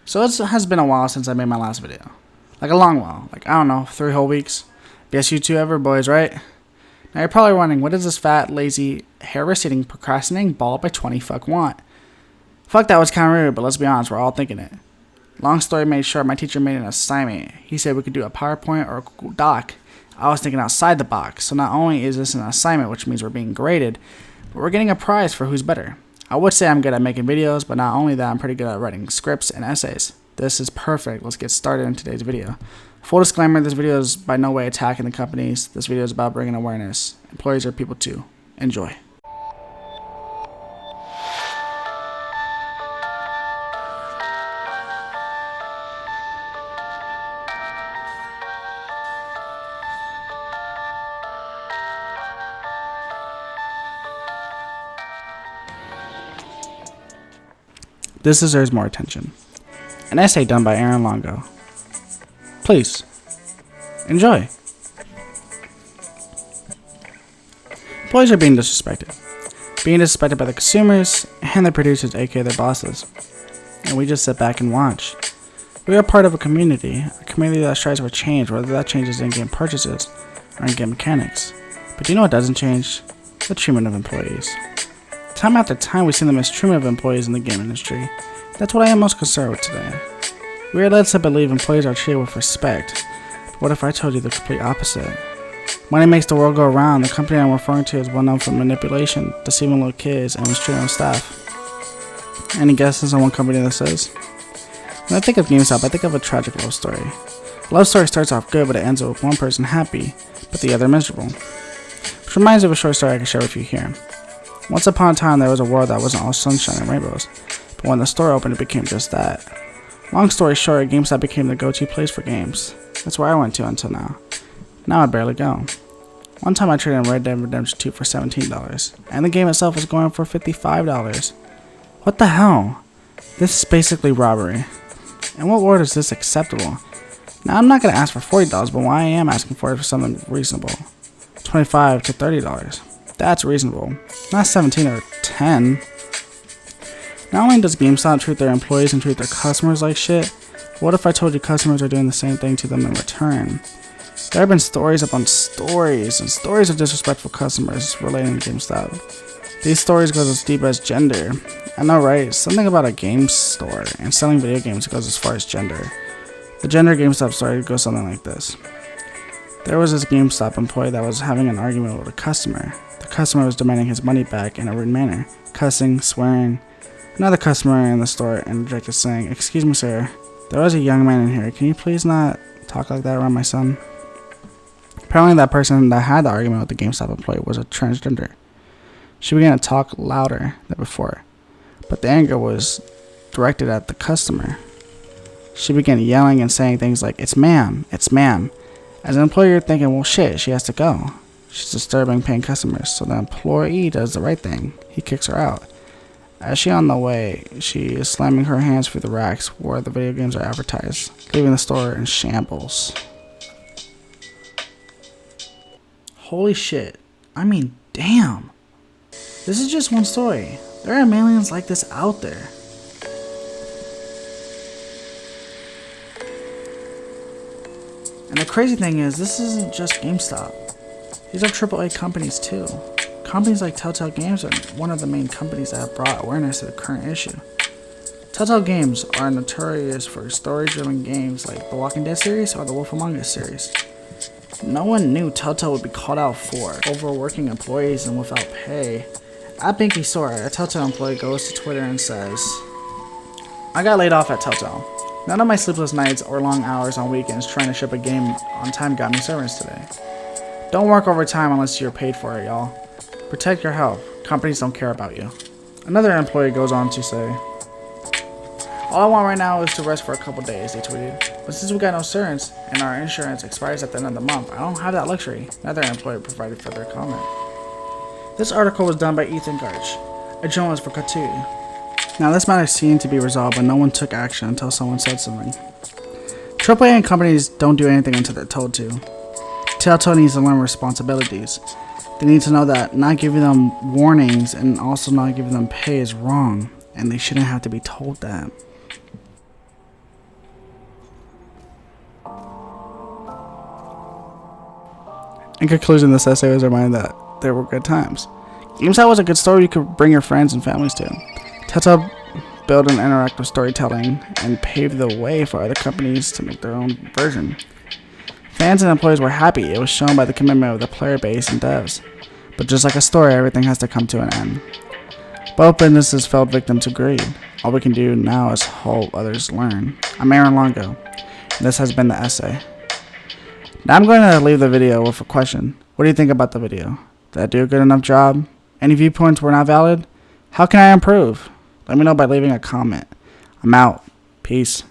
So it has been a while since I made my last video. Like a long while. Like, I don't know, 3 whole weeks. Best you two ever, boys, right? Now you're probably wondering, what does this fat, lazy, hair-receding, procrastinating ball by 20 fuck want? Fuck, that was kinda rude, but let's be honest, we're all thinking it. Long story made short, my teacher made an assignment. He said we could do a PowerPoint or a Google Doc. I was thinking outside the box. So not only is this an assignment, which means we're being graded, but we're getting a prize for who's better. I would say I'm good at making videos, but not only that, I'm pretty good at writing scripts and essays. This is perfect. Let's get started in today's video. Full disclaimer, this video is by no way attacking the companies. This video is about bringing awareness. Employees are people too. Enjoy. This deserves more attention. An essay done by Aaron Longo. Please, enjoy. Employees are being disrespected. Being disrespected by the consumers and the producers, aka their bosses. And we just sit back and watch. We are part of a community that strives for change, whether that change is in-game purchases or in-game mechanics. But do you know what doesn't change? The treatment of employees. Time after time, we see the mistreatment of employees in the game industry. That's what I am most concerned with today. We are led to believe employees are treated with respect. But what if I told you the complete opposite? Money makes the world go around. The company I'm referring to is well known for manipulation, deceiving little kids, and mistreating staff. Any guesses on what company this is? When I think of GameStop, I think of a tragic love story. The love story starts off good, but it ends with one person happy, but the other miserable. Which reminds me of a short story I can share with you here. Once upon a time, there was a world that wasn't all sunshine and rainbows, but when the store opened, it became just that. Long story short, GameStop became the go-to place for games. That's where I went to until now. Now I barely go. One time I traded in Red Dead Redemption 2 for $17, and the game itself was going for $55. What the hell? This is basically robbery. In what world is this acceptable? Now I'm not going to ask for $40, but why I am asking for it for something reasonable. $25 to $30. That's reasonable. Not 17 or 10. Not only does GameStop treat their employees and treat their customers like shit, what if I told you customers are doing the same thing to them in return? There have been stories upon stories and stories of disrespectful customers relating to GameStop. These stories go as deep as gender. I know, right? Something about a game store and selling video games goes as far as gender. The gender GameStop story goes something like this. There was this GameStop employee that was having an argument with a customer. The customer was demanding his money back in a rude manner, cussing, swearing. Another customer in the store interjected saying, "Excuse me, sir, there was a young man in here. Can you please not talk like that around my son?" Apparently that person that had the argument with the GameStop employee was a transgender. She began to talk louder than before, but the anger was directed at the customer. She began yelling and saying things like, it's ma'am. As an employee, you're thinking, well shit, she has to go. She's disturbing paying customers, so the employee does the right thing. He kicks her out. As she on the way, she is slamming her hands through the racks where the video games are advertised, leaving the store in shambles. Holy shit. I mean, damn. This is just one story. There are millions like this out there. And the crazy thing is, this isn't just GameStop. These are AAA companies too. Companies like Telltale Games are one of the main companies that have brought awareness to the current issue. Telltale Games are notorious for story-driven games like the Walking Dead series or the Wolf Among Us series. No one knew Telltale would be called out for overworking employees and without pay. At Binky Store, a Telltale employee goes to Twitter and says, "I got laid off at Telltale. None of my sleepless nights or long hours on weekends trying to ship a game on time got me severance today. Don't work overtime unless you're paid for it, y'all. Protect your health. Companies don't care about you." Another employee goes on to say, "All I want right now is to rest for a couple days," they tweeted. "But since we got no insurance and our insurance expires at the end of the month, I don't have that luxury." Another employee provided further comment. This article was done by Ethan Garch, a journalist for Kotaku. Now this matter seemed to be resolved, but no one took action until someone said something. AAA companies don't do anything until they're told to. Telltale needs to learn responsibilities. They need to know that not giving them warnings and also not giving them pay is wrong, and they shouldn't have to be told that. In conclusion, this essay was a reminder that there were good times. GameStop was a good story you could bring your friends and families to. Telltale built an interactive storytelling and paved the way for other companies to make their own version. Fans and employees were happy. It was shown by the commitment of the player base and devs. But just like a story, everything has to come to an end. Both businesses fell victim to greed. All we can do now is help others learn. I'm Aaron Longo, and this has been the essay. Now I'm going to leave the video with a question. What do you think about the video? Did I do a good enough job? Any viewpoints were not valid? How can I improve? Let me know by leaving a comment. I'm out. Peace.